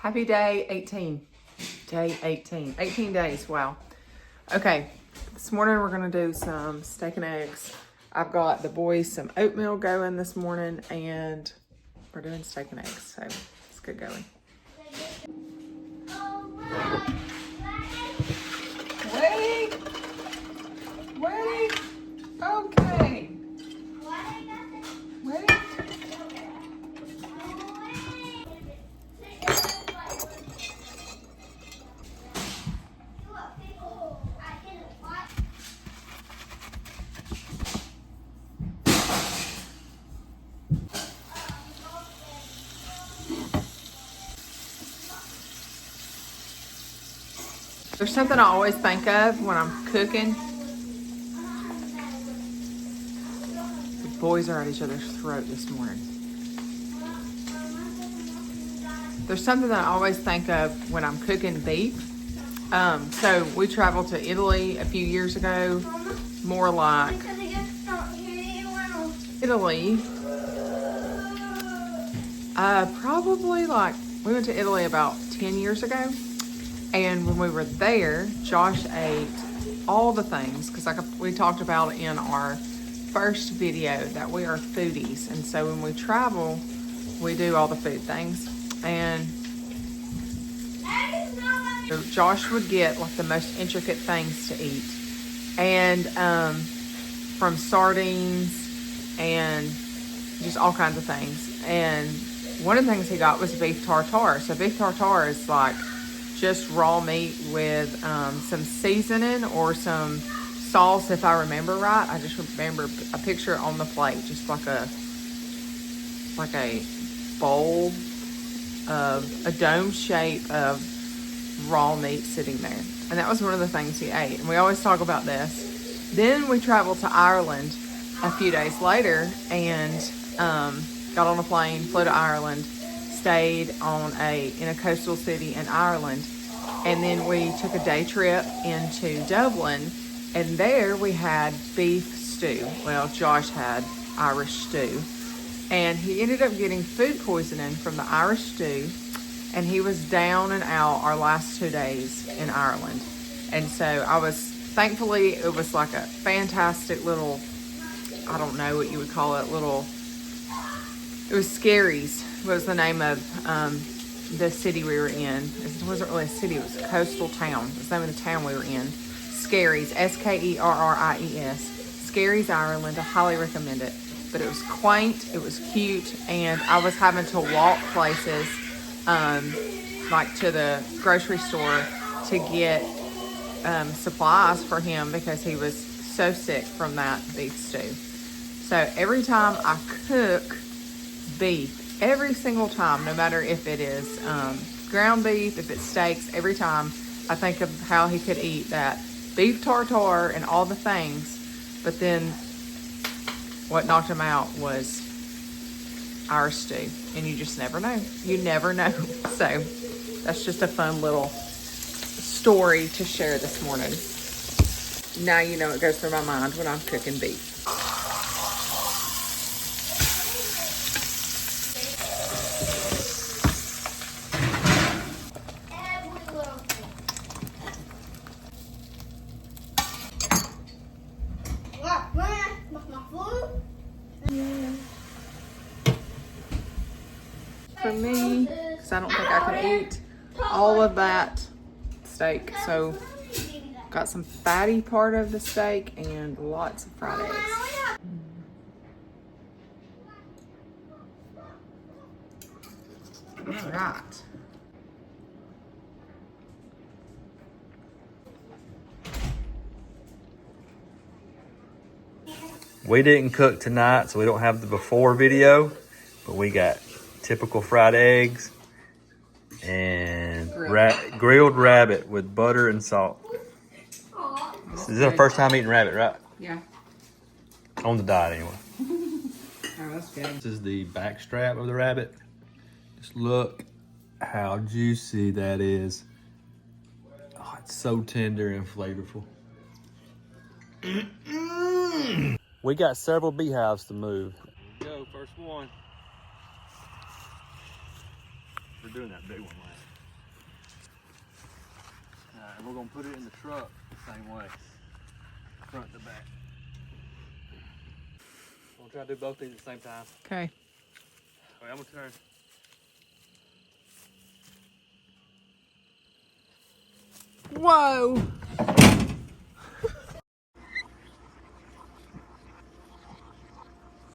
Happy day 18. Day 18. 18 days, wow. Okay, this morning we're gonna do some steak and eggs. I've got the boys some oatmeal going this morning and we're doing steak and eggs, so let's get going. Wait, okay. Wait. There's something I always think of when I'm cooking. The boys are at each other's throat this morning. There's something that I always think of when I'm cooking beef. So we traveled to Italy a few years ago, more like Italy. Probably like, we went to Italy about 10 years ago. And when we were there, Josh ate all the things, because like we talked about in our first video that we are foodies. And so when we travel, we do all the food things. And Josh would get like the most intricate things to eat. And from sardines and just all kinds of things. And one of the things he got was beef tartare. So beef tartare is like just raw meat with some seasoning or some sauce, if I remember right. I just remember a picture on the plate, just like a bowl of a dome shape of raw meat sitting there. And that was one of the things he ate. And we always talk about this. Then we traveled to Ireland a few days later and got on a plane, flew to Ireland, stayed in a coastal city in Ireland. And then we took a day trip into Dublin, and there we had beef stew. Well, Josh had Irish stew. And he ended up getting food poisoning from the Irish stew, and he was down and out our last 2 days in Ireland. And so thankfully, it was like a fantastic little, I don't know what you would call it, it was Scaries, was the name of the city we were in. It wasn't really a city, it was a coastal town. It was the name of the town we were in. Scaries, S-K-E-R-R-I-E-S. Scaries, Ireland. I highly recommend it. But it was quaint, it was cute, and I was having to walk places, like to the grocery store to get supplies for him because he was so sick from that beef stew. So every time I cook beef, every single time, no matter if it is ground beef, if it's steaks, every time I think of how he could eat that beef tartare and all the things, but then what knocked him out was Irish stew, and you just never know. You never know. So that's just a fun little story to share this morning. Now you know what goes through my mind when I'm cooking beef. For me, because I don't think I can eat all of that steak. So got some fatty part of the steak and lots of fried eggs. All right. We didn't cook tonight, so we don't have the before video, but we got typical fried eggs and grilled rabbit with butter and salt. This is our first time eating rabbit, right? Yeah. On the diet, anyway. Oh, that's good. This is the back strap of the rabbit. Just look how juicy that is. Oh, it's so tender and flavorful. We got several beehives to move. Here we go, first one. We're doing that big one last. And we're gonna put it in the truck the same way, front to back. We'll try to do both these at the same time. Okay. All right, I'm gonna turn. Whoa.